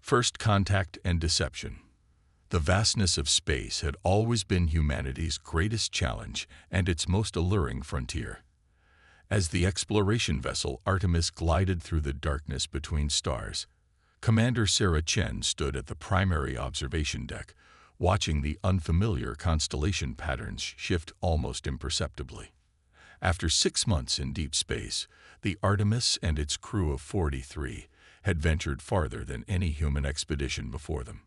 First contact and deception. The vastness of space had always been humanity's greatest challenge and its most alluring frontier. As the exploration vessel Artemis glided through the darkness between stars, Commander Sarah Chen stood at the primary observation deck, watching the unfamiliar constellation patterns shift almost imperceptibly. After 6 months in deep space, the Artemis and its crew of 43 had ventured farther than any human expedition before them.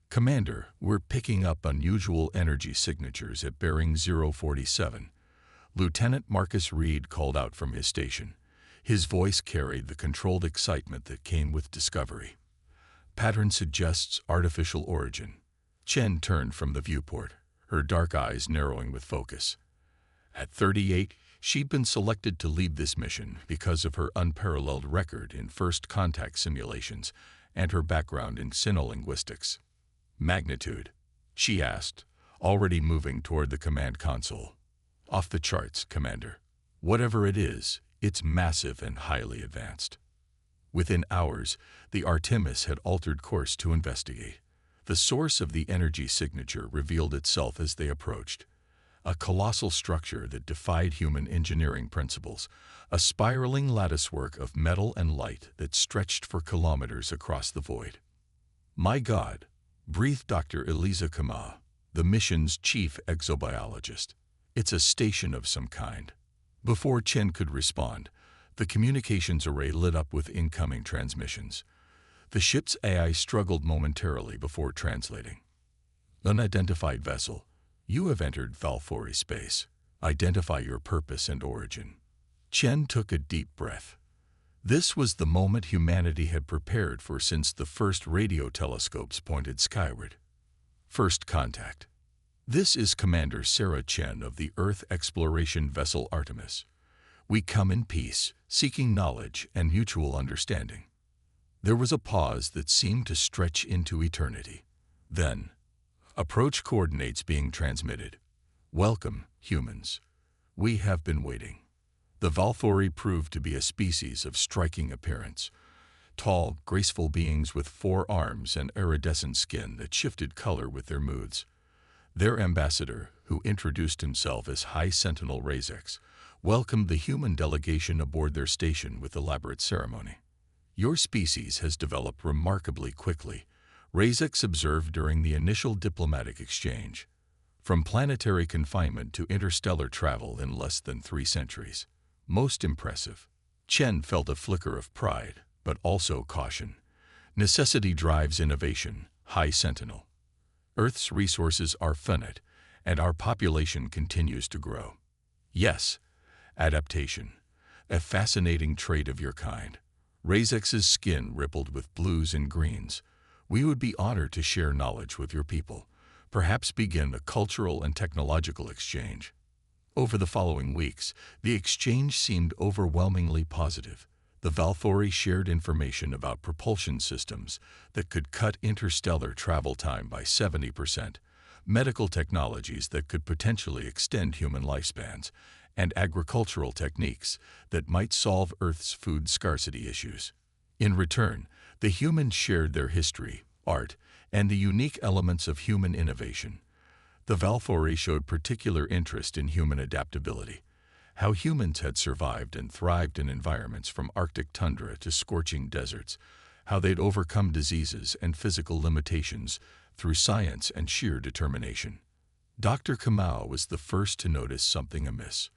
"Commander, we're picking up unusual energy signatures at bearing 047. Lieutenant Marcus Reed called out from his station. His voice carried the controlled excitement that came with discovery. "Pattern suggests artificial origin." Chen turned from the viewport, her dark eyes narrowing with focus. At 38, she'd been selected to lead this mission because of her unparalleled record in first contact simulations and her background in sinolinguistics. "Magnitude?" she asked, already moving toward the command console. "Off the charts, Commander. Whatever it is, it's massive and highly advanced." Within hours, the Artemis had altered course to investigate. The source of the energy signature revealed itself as they approached. A colossal structure that defied human engineering principles, a spiraling latticework of metal and light that stretched for kilometers across the void. "My God," breathed Dr. Eliza Kama, the mission's chief exobiologist. "It's a station of some kind." Before Chen could respond, the communications array lit up with incoming transmissions. The ship's AI struggled momentarily before translating. "Unidentified vessel. You have entered Valfori space. Identify your purpose and origin." Chen took a deep breath. This was the moment humanity had prepared for since the first radio telescopes pointed skyward. First contact. "This is Commander Sarah Chen of the Earth exploration vessel Artemis. We come in peace, seeking knowledge and mutual understanding." There was a pause that seemed to stretch into eternity. Then, approach coordinates being transmitted. "Welcome, humans. We have been waiting." The Valfori proved to be a species of striking appearance. Tall, graceful beings with 4 arms and iridescent skin that shifted color with their moods. Their ambassador, who introduced himself as High Sentinel Razex, welcomed the human delegation aboard their station with elaborate ceremony. "Your species has developed remarkably quickly," Razex observed during the initial diplomatic exchange. "From planetary confinement to interstellar travel in less than 3 centuries. Most impressive." Chen felt a flicker of pride, but also caution. "Necessity drives innovation, High Sentinel. Earth's resources are finite, and our population continues to grow." "Yes, adaptation. A fascinating trait of your kind." Razex's skin rippled with blues and greens. "We would be honored to share knowledge with your people, perhaps begin a cultural and technological exchange." Over the following weeks, the exchange seemed overwhelmingly positive. The Valfori shared information about propulsion systems that could cut interstellar travel time by 70%, medical technologies that could potentially extend human lifespans, and agricultural techniques that might solve Earth's food scarcity issues. In return, the humans shared their history, art, and the unique elements of human innovation. The Valfori showed particular interest in human adaptability, how humans had survived and thrived in environments from Arctic tundra to scorching deserts, how they'd overcome diseases and physical limitations through science and sheer determination. Dr. Kamau was the first to notice something amiss.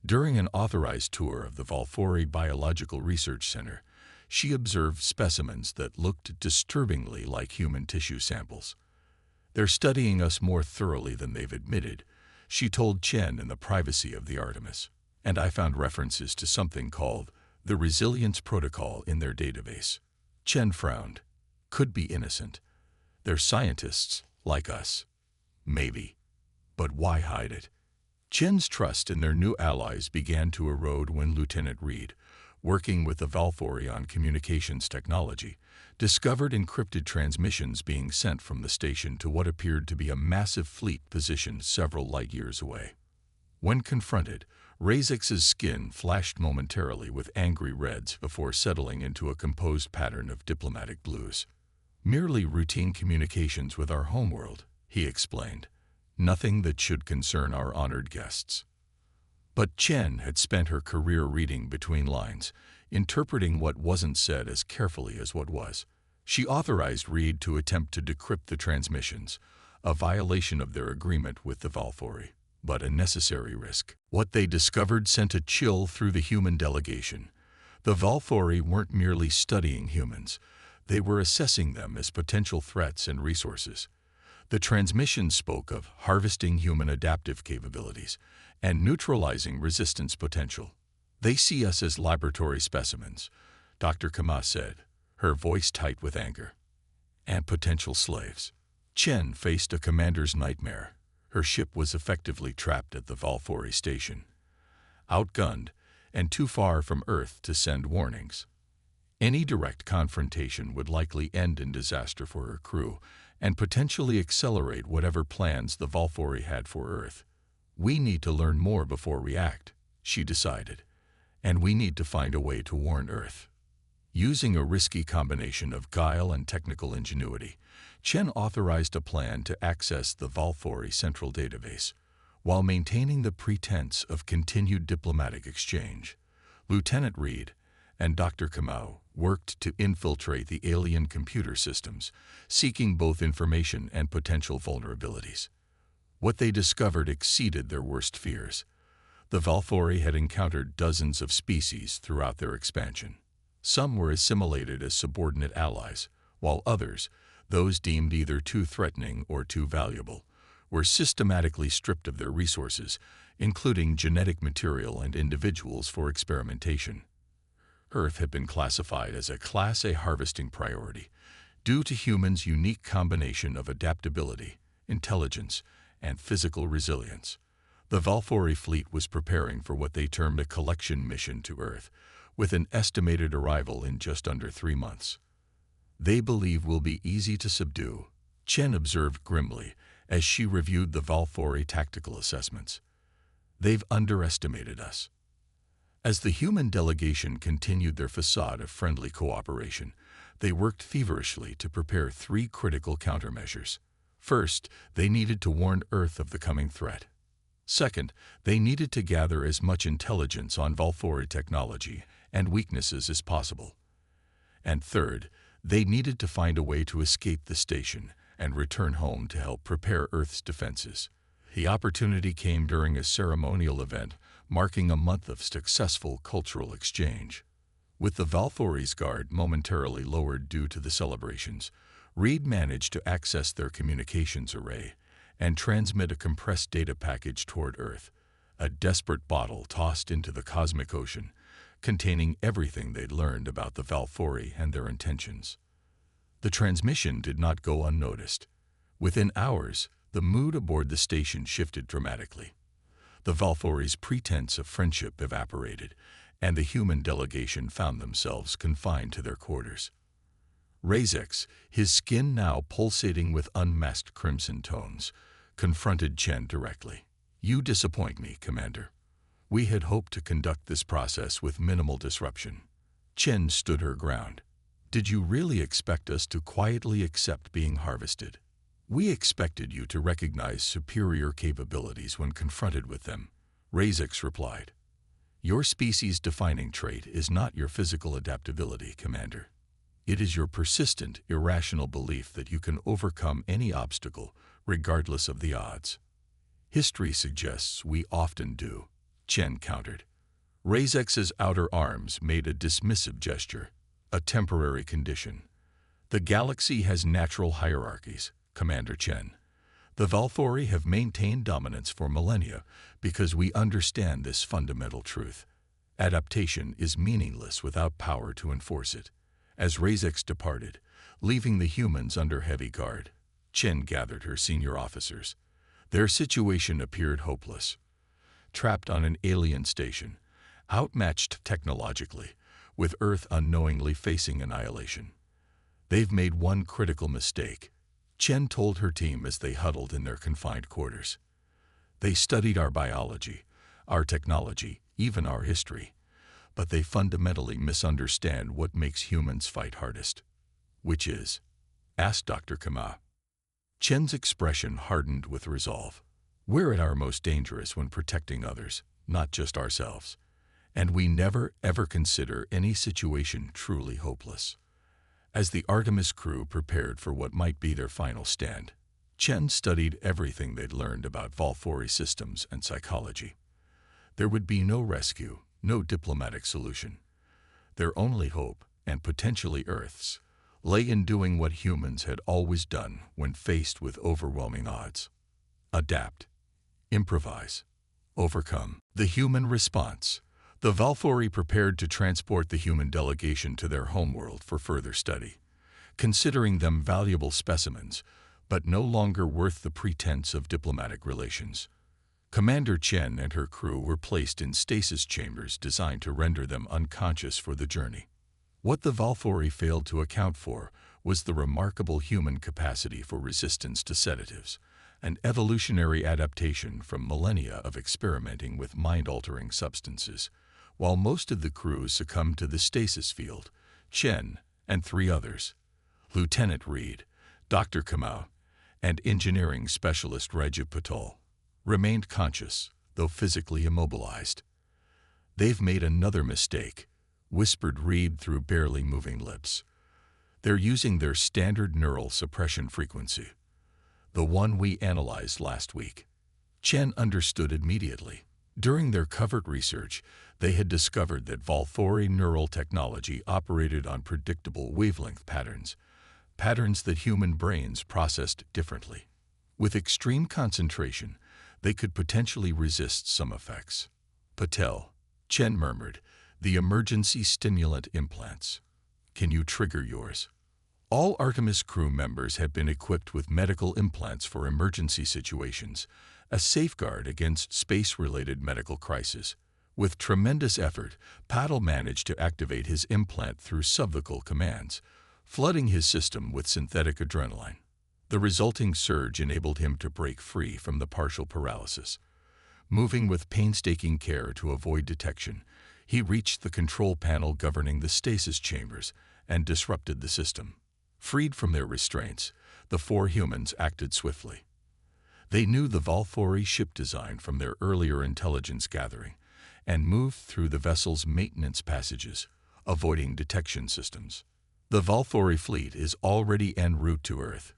During an authorized tour of the Valfori Biological Research Center, she observed specimens that looked disturbingly like human tissue samples. "They're studying us more thoroughly than they've admitted," she told Chen in the privacy of the Artemis. "And I found references to something called the Resilience Protocol in their database." Chen frowned. "Could be innocent. They're scientists, like us." "Maybe. But why hide it?" Chen's trust in their new allies began to erode when Lieutenant Reed, working with the Valfori on communications technology, discovered encrypted transmissions being sent from the station to what appeared to be a massive fleet positioned several light-years away. When confronted, Razex's skin flashed momentarily with angry reds before settling into a composed pattern of diplomatic blues. Merely routine communications with our homeworld, he explained. Nothing that should concern our honored guests. But Chen had spent her career reading between lines, interpreting what wasn't said as carefully as what was. She authorized Reed to attempt to decrypt the transmissions, a violation of their agreement with the Valfori, but a necessary risk. What they discovered sent a chill through the human delegation. The Valfori weren't merely studying humans, they were assessing them as potential threats and resources. The transmissions spoke of harvesting human adaptive capabilities and neutralizing resistance potential. They see us as laboratory specimens, Dr. Kama said, her voice tight with anger. And potential slaves. Chen faced a commander's nightmare. Her ship was effectively trapped at the Valfori station, outgunned and too far from Earth to send warnings. Any direct confrontation would likely end in disaster for her crew and potentially accelerate whatever plans the Valfori had for Earth. We need to learn more before we act, she decided, and we need to find a way to warn Earth. Using a risky combination of guile and technical ingenuity, Chen authorized a plan to access the Valfori central database, while maintaining the pretense of continued diplomatic exchange. Lieutenant Reed and Dr. Kamau worked to infiltrate the alien computer systems, seeking both information and potential vulnerabilities. What they discovered exceeded their worst fears. The Valfori had encountered dozens of species throughout their expansion. Some were assimilated as subordinate allies, while others, those deemed either too threatening or too valuable, were systematically stripped of their resources, including genetic material and individuals for experimentation. Earth had been classified as a Class A harvesting priority due to humans' unique combination of adaptability, intelligence, and physical resilience. The Valfori fleet was preparing for what they termed a collection mission to Earth, with an estimated arrival in just under 3 months. They believe we'll be easy to subdue, Chen observed grimly as she reviewed the Valfori tactical assessments. They've underestimated us. As the human delegation continued their facade of friendly cooperation, they worked feverishly to prepare 3 critical countermeasures. First, they needed to warn Earth of the coming threat. Second, they needed to gather as much intelligence on Valfori technology and weaknesses as possible. And third, they needed to find a way to escape the station and return home to help prepare Earth's defenses. The opportunity came during a ceremonial event marking a month of successful cultural exchange. With the Valfori's guard momentarily lowered due to the celebrations, Reed managed to access their communications array and transmit a compressed data package toward Earth, a desperate bottle tossed into the cosmic ocean, containing everything they'd learned about the Valfori and their intentions. The transmission did not go unnoticed. Within hours, the mood aboard the station shifted dramatically. The Valfori's pretense of friendship evaporated, and the human delegation found themselves confined to their quarters. Razex, his skin now pulsating with unmasked crimson tones, confronted Chen directly. "You disappoint me, Commander. We had hoped to conduct this process with minimal disruption." Chen stood her ground. "Did you really expect us to quietly accept being harvested? We expected you to recognize superior capabilities when confronted with them," Razex replied. "Your species-defining trait is not your physical adaptability, Commander. It is your persistent, irrational belief that you can overcome any obstacle, regardless of the odds." "History suggests we often do," Chen countered. Razex's outer arms made a dismissive gesture, a temporary condition. "The galaxy has natural hierarchies, Commander Chen. The Valfori have maintained dominance for millennia because we understand this fundamental truth. Adaptation is meaningless without power to enforce it." As Razex departed, leaving the humans under heavy guard, Chen gathered her senior officers. Their situation appeared hopeless. Trapped on an alien station, outmatched technologically, with Earth unknowingly facing annihilation. "They've made one critical mistake," Chen told her team as they huddled in their confined quarters. "They studied our biology, our technology, even our history, but they fundamentally misunderstand what makes humans fight hardest, which is asked Dr. Kama. Chen's expression hardened with resolve. We're at our most dangerous when protecting others, not just ourselves. And we never, ever consider any situation truly hopeless. As the Artemis crew prepared for what might be their final stand, Chen studied everything they'd learned about Valfori systems and psychology. There would be no rescue, no diplomatic solution. Their only hope, and potentially Earth's, lay in doing what humans had always done when faced with overwhelming odds. Adapt, improvise, overcome. The human response. The Valfori prepared to transport the human delegation to their homeworld for further study, considering them valuable specimens, but no longer worth the pretense of diplomatic relations. Commander Chen and her crew were placed in stasis chambers designed to render them unconscious for the journey. What the Valfori failed to account for was the remarkable human capacity for resistance to sedatives, an evolutionary adaptation from millennia of experimenting with mind-altering substances. While most of the crew succumbed to the stasis field, Chen and 3 others, Lieutenant Reed, Dr. Kamau, and engineering specialist Rajiv Patel, remained conscious, though physically immobilized. "They've made another mistake," whispered Reed through barely moving lips. "They're using their standard neural suppression frequency, the one we analyzed last week." Chen understood immediately. During their covert research, they had discovered that Valfori neural technology operated on predictable wavelength patterns, patterns that human brains processed differently. With extreme concentration, they could potentially resist some effects. "Patel," Chen murmured, "the emergency stimulant implants. Can you trigger yours?" All Artemis crew members had been equipped with medical implants for emergency situations, a safeguard against space-related medical crises. With tremendous effort, Patel managed to activate his implant through subvocal commands, flooding his system with synthetic adrenaline. The resulting surge enabled him to break free from the partial paralysis. Moving with painstaking care to avoid detection, he reached the control panel governing the stasis chambers and disrupted the system. Freed from their restraints, the 4 humans acted swiftly. They knew the Valfori ship design from their earlier intelligence gathering and moved through the vessel's maintenance passages, avoiding detection systems. "The Valfori fleet is already en route to Earth,"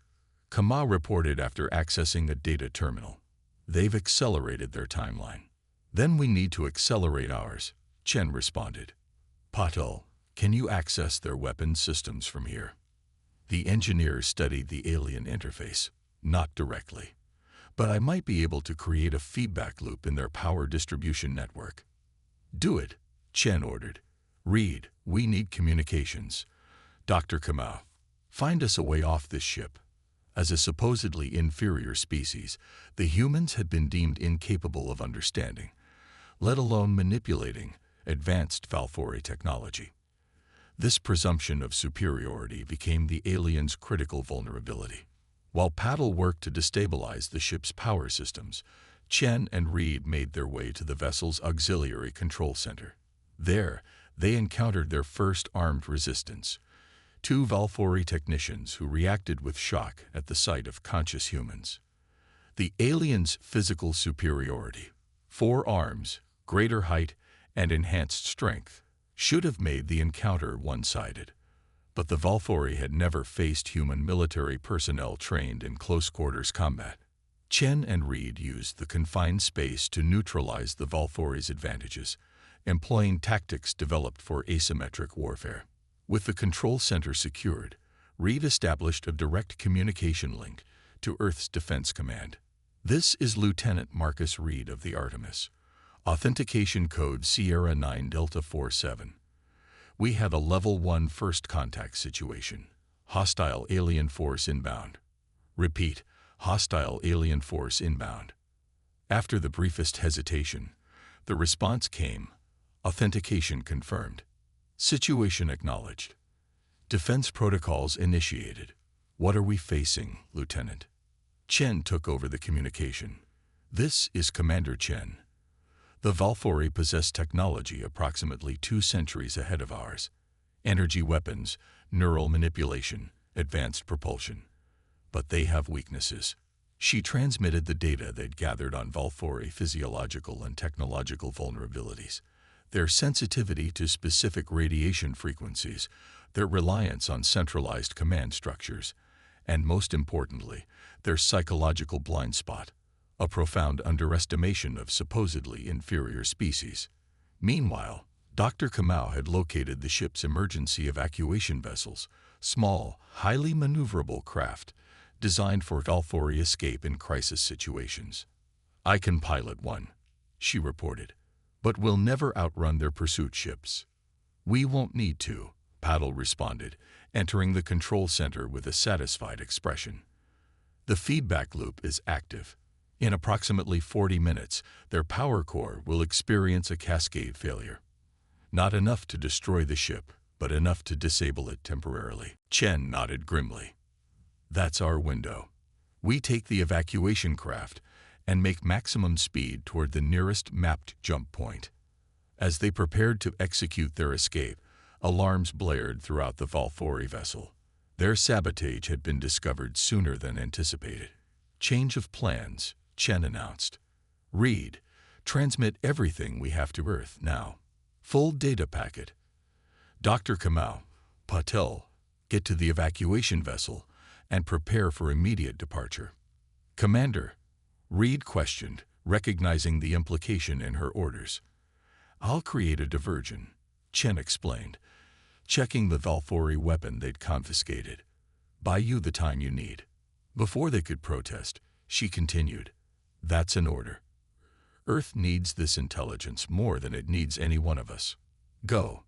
Kama reported after accessing a data terminal. "They've accelerated their timeline." "Then we need to accelerate ours," Chen responded. "Patel, can you access their weapons systems from here?" The engineer studied the alien interface. "Not directly, but I might be able to create a feedback loop in their power distribution network." "Do it," Chen ordered. "Reed, we need communications. Dr. Kamau, find us a way off this ship." As a supposedly inferior species, the humans had been deemed incapable of understanding, let alone manipulating, advanced Valfori technology. This presumption of superiority became the aliens' critical vulnerability. While Patel worked to destabilize the ship's power systems, Chen and Reed made their way to the vessel's auxiliary control center. There, they encountered their first armed resistance, 2 Valfori technicians who reacted with shock at the sight of conscious humans. The aliens' physical superiority, 4 arms, greater height, and enhanced strength, should have made the encounter one-sided. But the Valfori had never faced human military personnel trained in close-quarters combat. Chen and Reed used the confined space to neutralize the Valfori's advantages, employing tactics developed for asymmetric warfare. With the control center secured, Reed established a direct communication link to Earth's Defense Command. "This is Lieutenant Marcus Reed of the Artemis. Authentication code Sierra 9 Delta 47. We have a Level 1 first contact situation. Hostile alien force inbound. Repeat, hostile alien force inbound." After the briefest hesitation, the response came, "Authentication confirmed. Situation acknowledged. Defense protocols initiated. What are we facing, Lieutenant?" Chen took over the communication. "This is Commander Chen. The Valfori possess technology approximately 2 centuries ahead of ours. Energy weapons, neural manipulation, advanced propulsion. But they have weaknesses. She transmitted the data they'd gathered on Valfori physiological and technological vulnerabilities, their sensitivity to specific radiation frequencies, their reliance on centralized command structures, and most importantly, their psychological blind spot, a profound underestimation of supposedly inferior species. Meanwhile, Dr. Kamau had located the ship's emergency evacuation vessels, small, highly maneuverable craft, designed for Valfori escape in crisis situations. "I can pilot one," she reported, "but we'll never outrun their pursuit ships." "We won't need to," Paddle responded, entering the control center with a satisfied expression. "The feedback loop is active. In approximately 40 minutes, their power core will experience a cascade failure. Not enough to destroy the ship, but enough to disable it temporarily." Chen nodded grimly. "That's our window. We take the evacuation craft and make maximum speed toward the nearest mapped jump point." As they prepared to execute their escape, alarms blared throughout the Valfori vessel. Their sabotage had been discovered sooner than anticipated. "Change of plans," Chen announced. "Read, transmit everything we have to Earth now. Full data packet. Dr. Kamau, Patel, get to the evacuation vessel and prepare for immediate departure." "Commander," Reed questioned, recognizing the implication in her orders. "I'll create a diversion," Chen explained, checking the Valfori weapon they'd confiscated. "Buy you the time you need." Before they could protest, she continued, "That's an order. Earth needs this intelligence more than it needs any one of us. Go."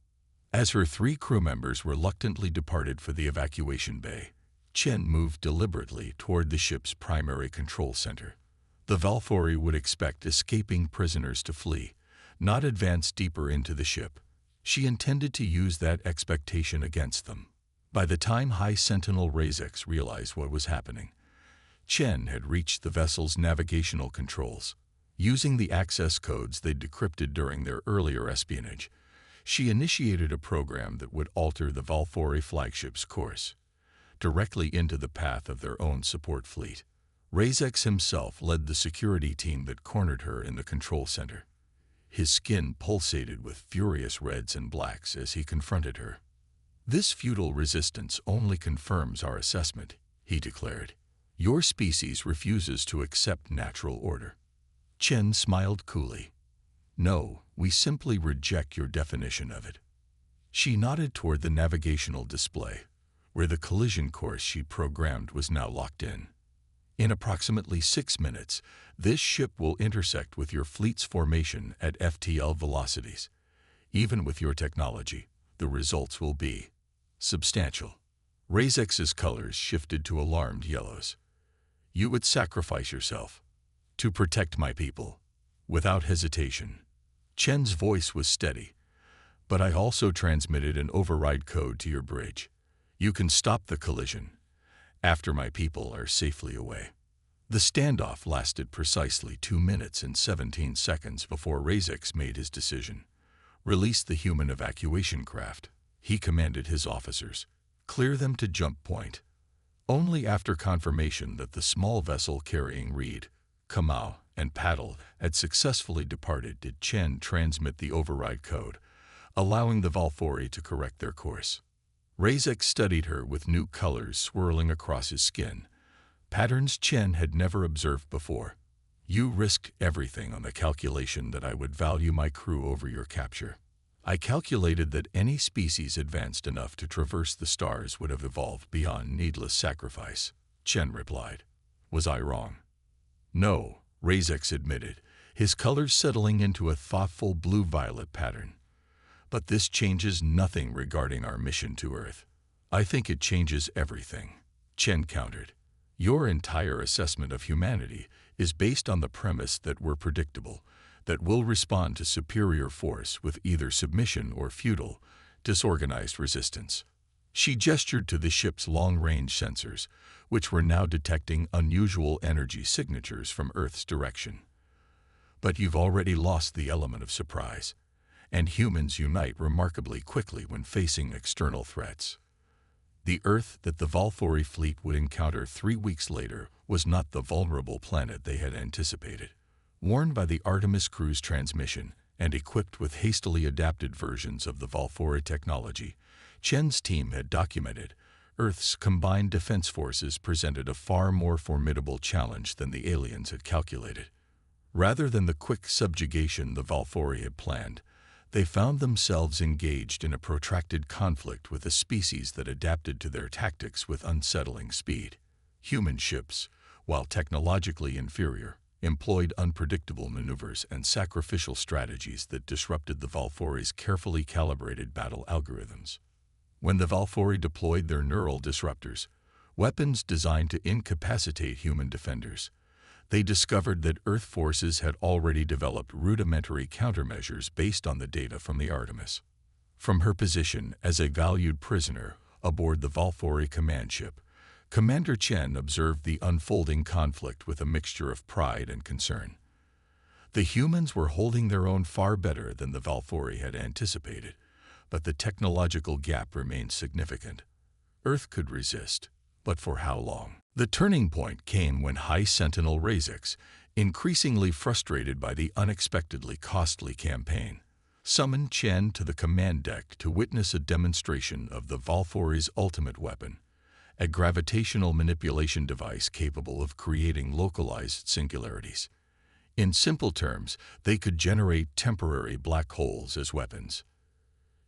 As her 3 crew members reluctantly departed for the evacuation bay, Chen moved deliberately toward the ship's primary control center. The Valfori would expect escaping prisoners to flee, not advance deeper into the ship. She intended to use that expectation against them. By the time High Sentinel Razex realized what was happening, Chen had reached the vessel's navigational controls. Using the access codes they'd decrypted during their earlier espionage, she initiated a program that would alter the Valfori flagship's course, directly into the path of their own support fleet. Razex himself led the security team that cornered her in the control center. His skin pulsated with furious reds and blacks as he confronted her. "This futile resistance only confirms our assessment," he declared. "Your species refuses to accept natural order." Chen smiled coolly. "No, we simply reject your definition of it." She nodded toward the navigational display, where the collision course she programmed was now locked in. "In approximately 6 minutes, this ship will intersect with your fleet's formation at FTL velocities. Even with your technology, the results will be substantial." Razex's colors shifted to alarmed yellows. "You would sacrifice yourself to protect my people." Without hesitation, Chen's voice was steady. "But I also transmitted an override code to your bridge. You can stop the collision after my people are safely away." The standoff lasted precisely 2 minutes and 17 seconds before Razex made his decision. "Release the human evacuation craft," he commanded his officers. "Clear them to jump point." Only after confirmation that the small vessel carrying Reed, Kamau, and Paddle had successfully departed did Chen transmit the override code, allowing the Valfori to correct their course. Razex studied her with new colors swirling across his skin, patterns Chen had never observed before. "You risked everything on the calculation that I would value my crew over your capture. I calculated that any species advanced enough to traverse the stars would have evolved beyond needless sacrifice," Chen replied. "Was I wrong?" "No," Razex admitted, his colors settling into a thoughtful blue-violet pattern. "But this changes nothing regarding our mission to Earth." "I think it changes everything," Chen countered. "Your entire assessment of humanity is based on the premise that we're predictable, that we'll respond to superior force with either submission or futile, disorganized resistance." She gestured to the ship's long-range sensors, which were now detecting unusual energy signatures from Earth's direction. "But you've already lost the element of surprise, and humans unite remarkably quickly when facing external threats. The Earth that the Valfori fleet would encounter 3 weeks later was not the vulnerable planet they had anticipated. Warned by the Artemis crew's transmission and equipped with hastily adapted versions of the Valfori technology, Chen's team had documented Earth's combined defense forces presented a far more formidable challenge than the aliens had calculated. Rather than the quick subjugation the Valfori had planned, they found themselves engaged in a protracted conflict with a species that adapted to their tactics with unsettling speed. Human ships, while technologically inferior, employed unpredictable maneuvers and sacrificial strategies that disrupted the Valfori's carefully calibrated battle algorithms. When the Valfori deployed their neural disruptors, weapons designed to incapacitate human defenders, they discovered that Earth forces had already developed rudimentary countermeasures based on the data from the Artemis. From her position as a valued prisoner aboard the Valfori command ship, Commander Chen observed the unfolding conflict with a mixture of pride and concern. The humans were holding their own far better than the Valfori had anticipated, but the technological gap remained significant. Earth could resist, but for how long? The turning point came when High Sentinel Razix, increasingly frustrated by the unexpectedly costly campaign, summoned Chen to the command deck to witness a demonstration of the Valfori's ultimate weapon, a gravitational manipulation device capable of creating localized singularities. In simple terms, they could generate temporary black holes as weapons.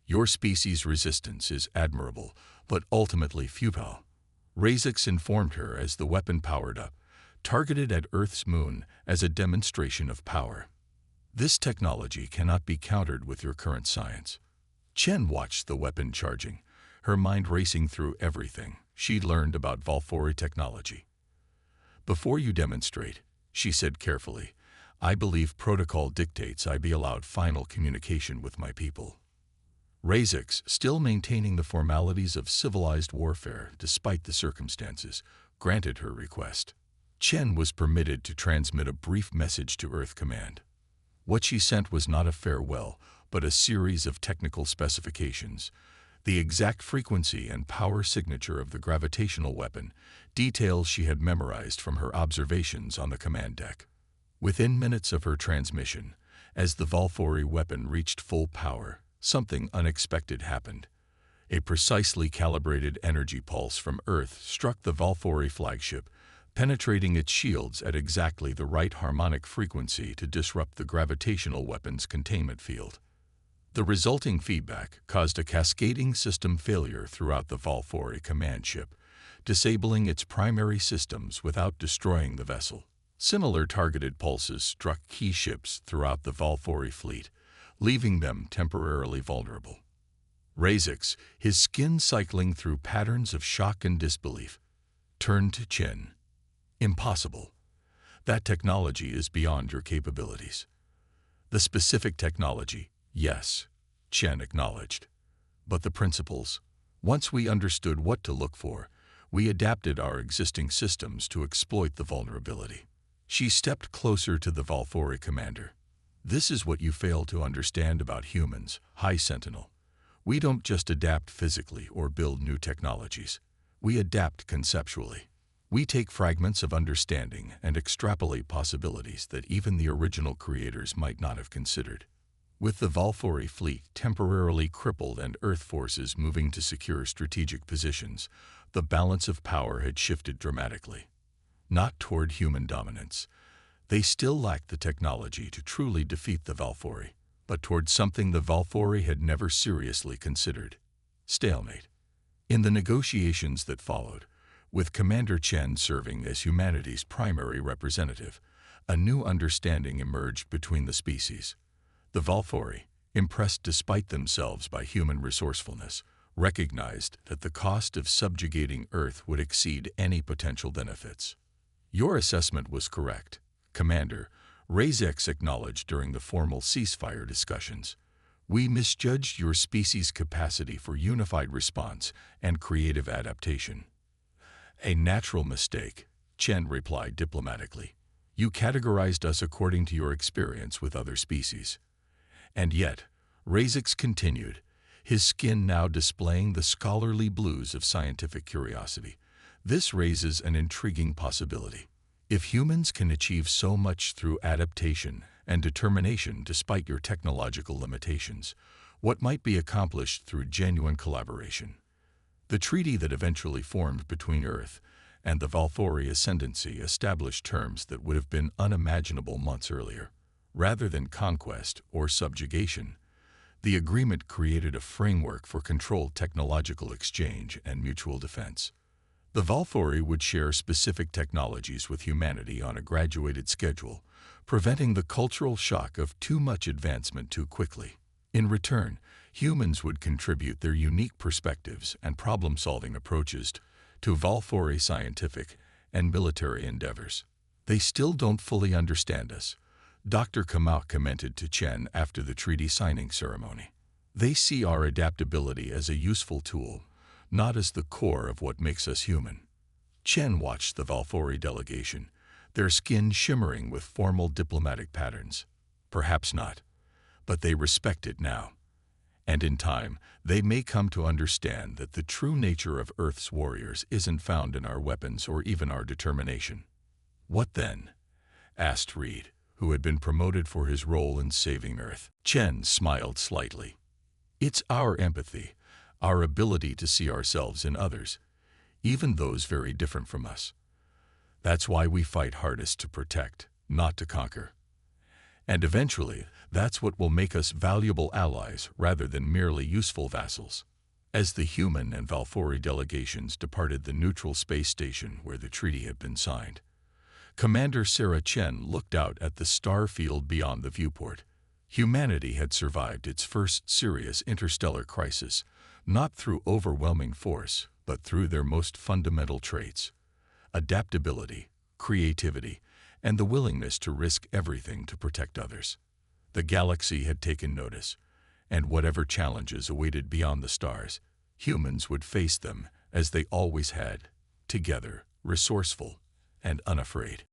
Your species' resistance is admirable, but ultimately futile, Razix informed her as the weapon powered up, targeted at Earth's moon as a demonstration of power. This technology cannot be countered with your current science. Chen watched the weapon charging, her mind racing through everything she'd learned about Valfori technology. Before you demonstrate, she said carefully, I believe protocol dictates I be allowed final communication with my people. Razix, still maintaining the formalities of civilized warfare despite the circumstances, granted her request. Chen was permitted to transmit a brief message to Earth Command. What she sent was not a farewell, but a series of technical specifications, the exact frequency and power signature of the gravitational weapon, details she had memorized from her observations on the command deck. Within minutes of her transmission, as the Valfori weapon reached full power, something unexpected happened. A precisely calibrated energy pulse from Earth struck the Valfori flagship, penetrating its shields at exactly the right harmonic frequency to disrupt the gravitational weapon's containment field. The resulting feedback caused a cascading system failure throughout the Valfori command ship, disabling its primary systems without destroying the vessel. Similar targeted pulses struck key ships throughout the Valfori fleet, leaving them temporarily vulnerable. Razix, his skin cycling through patterns of shock and disbelief, turned to Chen. Impossible. That technology is beyond your capabilities. The specific technology, yes, Chen acknowledged. But the principles, once we understood what to look for, we adapted our existing systems to exploit the vulnerability. She stepped closer to the Valfori commander. This is what you fail to understand about humans, High Sentinel. We don't just adapt physically or build new technologies. We adapt conceptually. We take fragments of understanding and extrapolate possibilities that even the original creators might not have considered. With the Valfori fleet temporarily crippled and Earth forces moving to secure strategic positions, the balance of power had shifted dramatically. Not toward human dominance. They still lacked the technology to truly defeat the Valfori, but toward something the Valfori had never seriously considered: stalemate. In the negotiations that followed, with Commander Chen serving as humanity's primary representative, a new understanding emerged between the species. The Valfori, impressed despite themselves by human resourcefulness, recognized that the cost of subjugating Earth would exceed any potential benefits. Your assessment was correct, Commander, Razix acknowledged during the formal ceasefire discussions. We misjudged your species' capacity for unified response and creative adaptation. A natural mistake, Chen replied diplomatically. You categorized us according to your experience with other species. And yet, Razix continued, his skin now displaying the scholarly blues of scientific curiosity. This raises an intriguing possibility. If humans can achieve so much through adaptation and determination despite your technological limitations, what might be accomplished through genuine collaboration? The treaty that eventually formed between Earth and the Valthori Ascendancy established terms that would have been unimaginable months earlier. Rather than conquest or subjugation, the agreement created a framework for controlled technological exchange and mutual defense. The Valthori would share specific technologies with humanity on a graduated schedule, preventing the cultural shock of too much advancement too quickly. In return, humans would contribute their unique perspectives and problem-solving approaches to Valthori scientific and military endeavors. They still don't fully understand us, Dr. Kamau commented to Chen after the treaty signing ceremony. They see our adaptability as a useful tool, not as the core of what makes us human. Chen watched the Valthori delegation, their skin shimmering with formal diplomatic patterns. Perhaps not, but they respect it now. And in time, they may come to understand that the true nature of Earth's warriors isn't found in our weapons or even our determination. What then? Asked Reed, who had been promoted for his role in saving Earth. Chen smiled slightly. It's our empathy, our ability to see ourselves in others, even those very different from us. That's why we fight hardest to protect, not to conquer. And eventually, that's what will make us valuable allies rather than merely useful vassals. As the human and Valthori delegations departed the neutral space station where the treaty had been signed, Commander Sarah Chen looked out at the star field beyond the viewport. Humanity had survived its first serious interstellar crisis, not through overwhelming force, but through their most fundamental traits: adaptability, creativity, and the willingness to risk everything to protect others. The galaxy had taken notice, and whatever challenges awaited beyond the stars, humans would face them as they always had, together, resourceful, and unafraid.